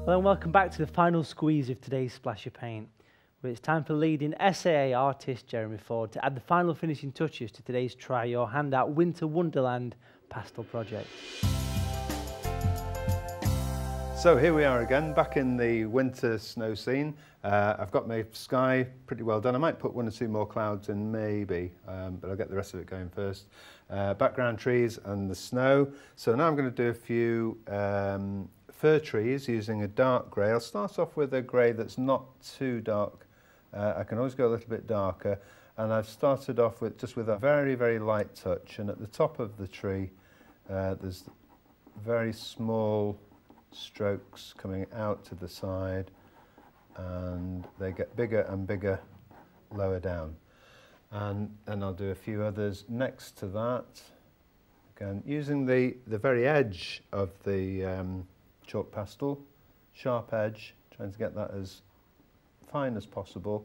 Hello and welcome back to the final squeeze of today's splash of paint, where it's time for leading SAA artist Jeremy Ford to add the final finishing touches to today's Try Your Hand Out Winter Wonderland pastel project. So here we are again, back in the winter snow scene. I've got my sky pretty well done. I might put one or two more clouds in maybe, but I'll get the rest of it going first. Background trees and the snow. So now I'm going to do a few fir trees using a dark grey. I'll start off with a grey that's not too dark. I can always go a little bit darker, and I've started off with just with a very, very light touch, and at the top of the tree there's very small strokes coming out to the side, and they get bigger and bigger lower down. And then I'll do a few others next to that, again using the very edge of the chalk pastel, sharp edge, trying to get that as fine as possible,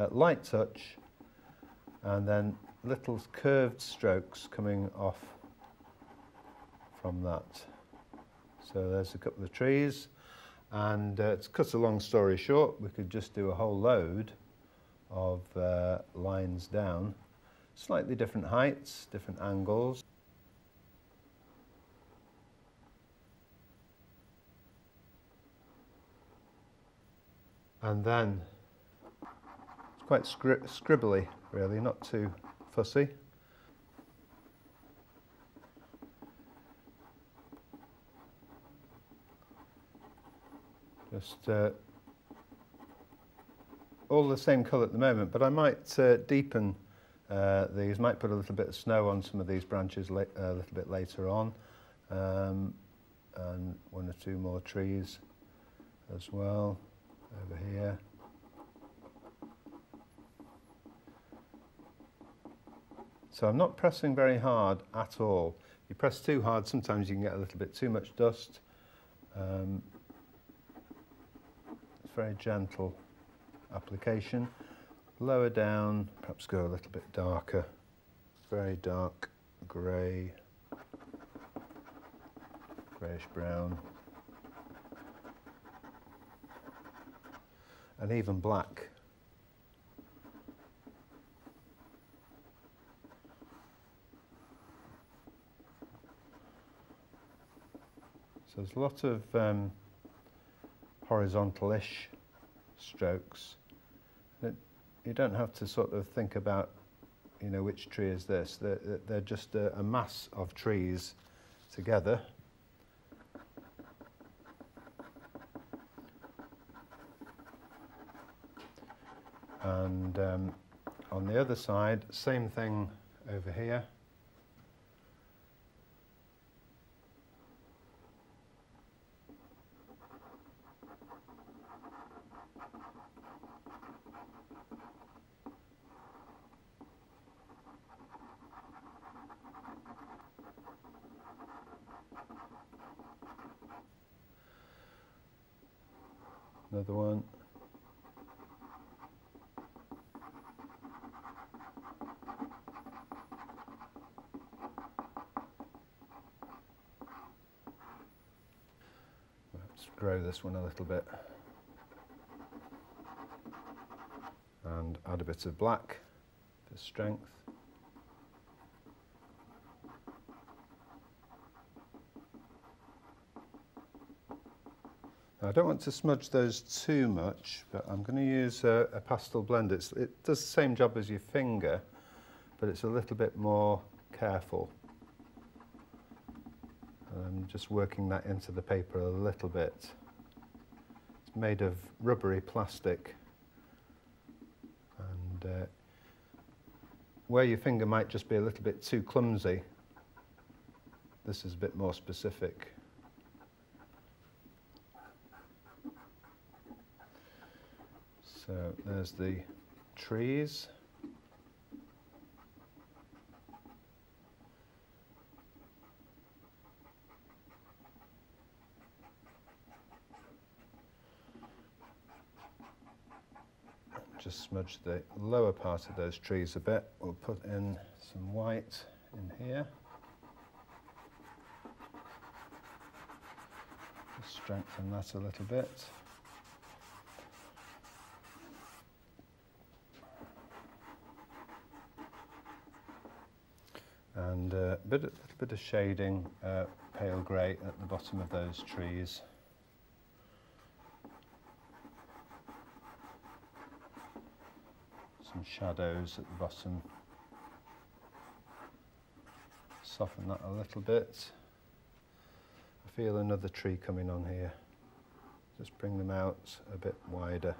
light touch, and then little curved strokes coming off from that. So there's a couple of trees, and to cut a long story short, we could just do a whole load of lines down, slightly different heights, different angles. And then it's quite scribbly, really, not too fussy. Just all the same colour at the moment, but I might deepen these, might put a little bit of snow on some of these branches a little bit later on, and one or two more trees as well over here. So I'm not pressing very hard at all. If you press too hard, sometimes you can get a little bit too much dust. It's very gentle application. Lower down, perhaps go a little bit darker. Very dark grey, greyish brown, and even black. So there's a lot of horizontal-ish strokes. You don't have to sort of think about, you know, which tree is this. They're just a mass of trees together. And on the other side, same thing over here. Another one. Let's grow this one a little bit and add a bit of black for strength. I don't want to smudge those too much, but I'm going to use a pastel blend. It does the same job as your finger, but it's a little bit more careful. I'm just working that into the paper a little bit. It's made of rubbery plastic, and where your finger might just be a little bit too clumsy, this is a bit more specific. So there's the trees. Just smudge the lower part of those trees a bit. We'll put in some white in here. Just strengthen that a little bit. And a little bit of shading, pale grey at the bottom of those trees. Some shadows at the bottom. Soften that a little bit. I feel another tree coming on here. Just bring them out a bit wider.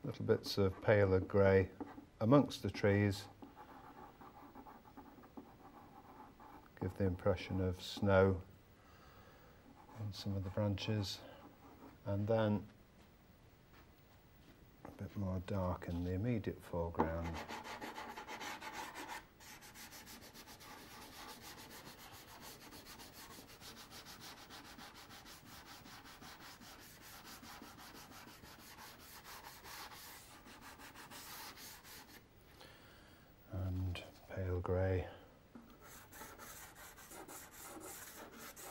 Little bits of paler grey amongst the trees. Give the impression of snow on some of the branches. And then a bit more dark in the immediate foreground. And pale grey.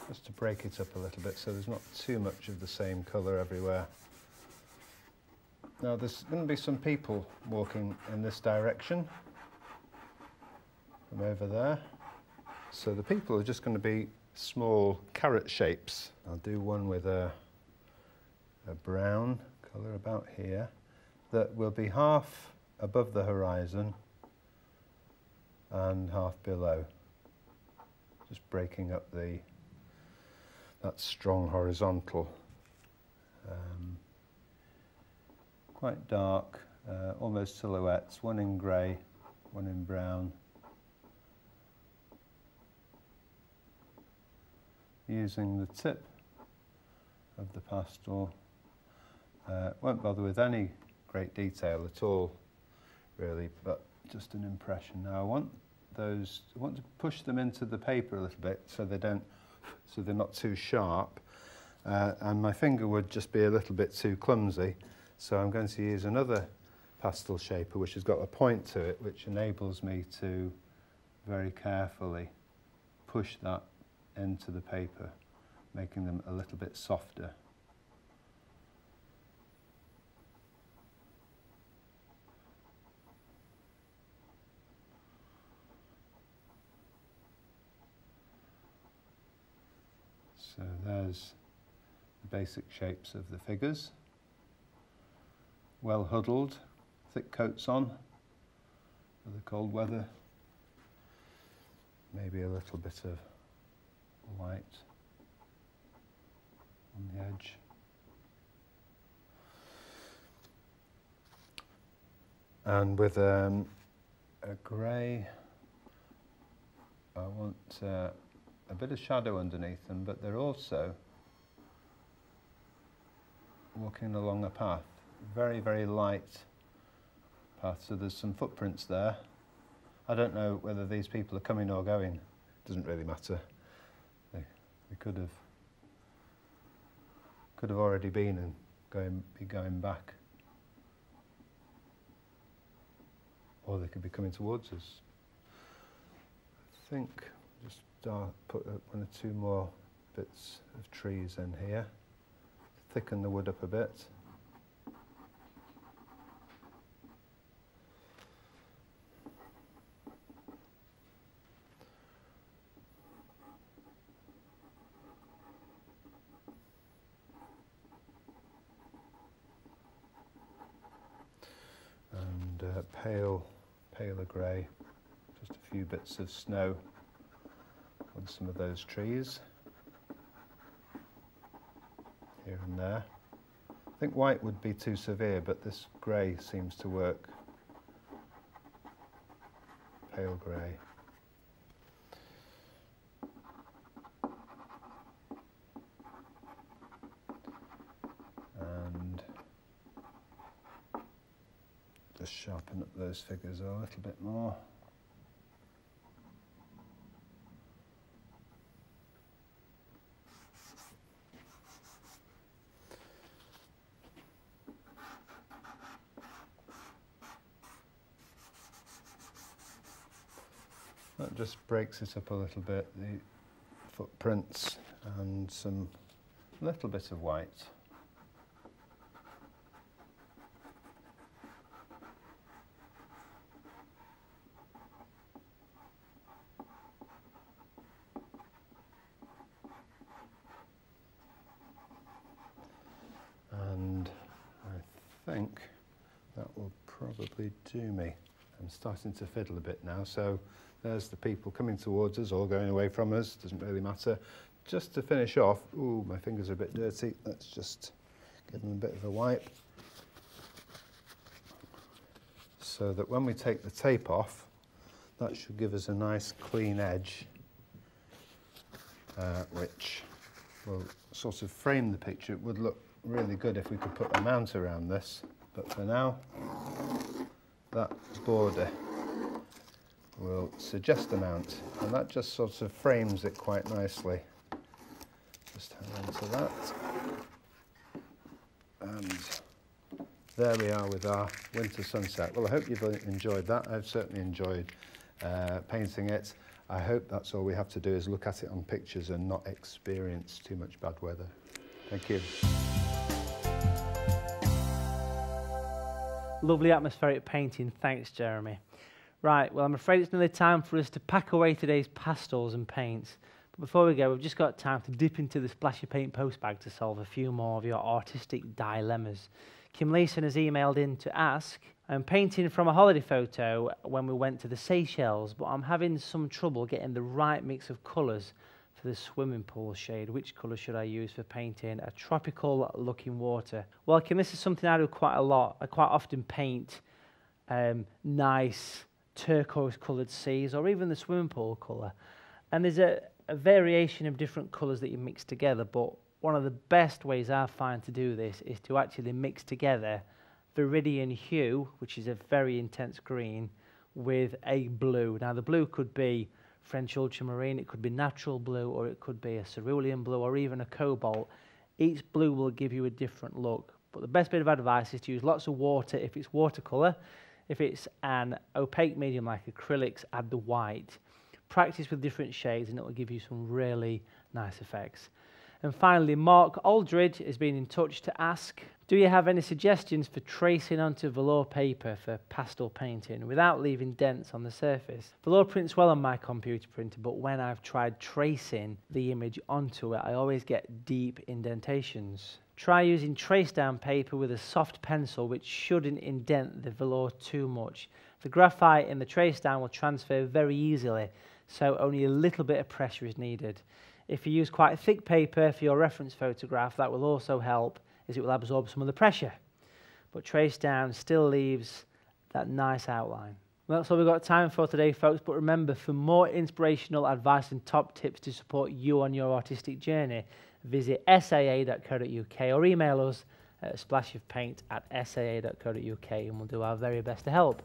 Just to break it up a little bit so there's not too much of the same colour everywhere. Now there's going to be some people walking in this direction from over there. So the people are just going to be small carrot shapes. I'll do one with a brown colour about here that will be half above the horizon and half below. Just breaking up that strong horizontal. Quite dark, almost silhouettes, one in grey, one in brown. Using the tip of the pastel, won't bother with any great detail at all, really, but just an impression. Now I want to push them into the paper a little bit so they're not too sharp, and my finger would just be a little bit too clumsy. So I'm going to use another pastel shaper which has got a point to it, which enables me to very carefully push that into the paper, making them a little bit softer. So there's the basic shapes of the figures. Well huddled, thick coats on for the cold weather. Maybe a little bit of white on the edge. And with a grey, I want a bit of shadow underneath them, but they're also walking along a path. Very, very light path, so there's some footprints there. I don't know whether these people are coming or going. It doesn't really matter. They could have already been and be going back. Or they could be coming towards us. I think just put one or two more bits of trees in here. Thicken the wood up a bit. Paler grey, just a few bits of snow on some of those trees, here and there. I think white would be too severe, but this grey seems to work. Pale grey. Just sharpen up those figures a little bit more. That just breaks it up a little bit, the footprints, and some little bit of white. And I think that will probably do me. I'm starting to fiddle a bit now, so there's the people coming towards us or going away from us, doesn't really matter. Just to finish off, ooh, my fingers are a bit dirty, let's just give them a bit of a wipe. So that when we take the tape off, that should give us a nice clean edge, which will sort of frame the picture. It would look really good if we could put a mount around this, but for now that border will suggest a mount, and that just sort of frames it quite nicely. Just hang on to that, and there we are with our winter sunset. Well, I hope you've enjoyed that. I've certainly enjoyed painting it. I hope that's all we have to do is look at it on pictures and not experience too much bad weather. Thank you. Lovely atmospheric painting, thanks Jeremy. Right, well I'm afraid it's nearly time for us to pack away today's pastels and paints. But before we go, we've just got time to dip into the Splash of Paint postbag to solve a few more of your artistic dilemmas. Kim Leeson has emailed in to ask, I'm painting from a holiday photo when we went to the Seychelles, but I'm having some trouble getting the right mix of colours for the swimming pool shade. Which colour should I use for painting a tropical looking water? Well, Kim, this is something I do quite a lot. I quite often paint nice turquoise coloured seas or even the swimming pool colour. And there's a variation of different colours that you mix together, but one of the best ways I find to do this is to actually mix together Viridian Hue, which is a very intense green, with a blue. Now the blue could be French ultramarine, it could be natural blue, or it could be a cerulean blue, or even a cobalt. Each blue will give you a different look, but the best bit of advice is to use lots of water if it's watercolour. If it's an opaque medium like acrylics, add the white. Practice with different shades and it will give you some really nice effects. And finally, Mark Aldridge has been in touch to ask, do you have any suggestions for tracing onto velour paper for pastel painting without leaving dents on the surface? Velour prints well on my computer printer, but when I've tried tracing the image onto it, I always get deep indentations. Try using trace down paper with a soft pencil, which shouldn't indent the velour too much. The graphite in the trace down will transfer very easily, so only a little bit of pressure is needed. If you use quite thick paper for your reference photograph, that will also help, as it will absorb some of the pressure. But trace down still leaves that nice outline. Well, that's all we've got time for today, folks, but remember, for more inspirational advice and top tips to support you on your artistic journey, visit saa.co.uk or email us at splashofpaint@saa.co.uk and we'll do our very best to help.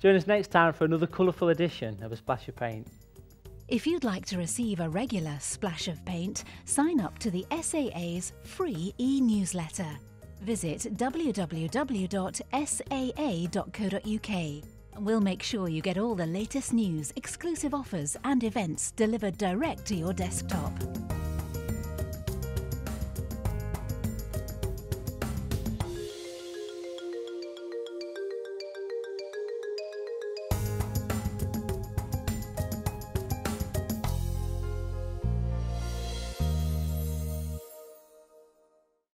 Join us next time for another colourful edition of A Splash of Paint. If you'd like to receive a regular Splash of Paint, sign up to the SAA's free e-newsletter. Visit www.saa.co.uk. We'll make sure you get all the latest news, exclusive offers and events delivered direct to your desktop.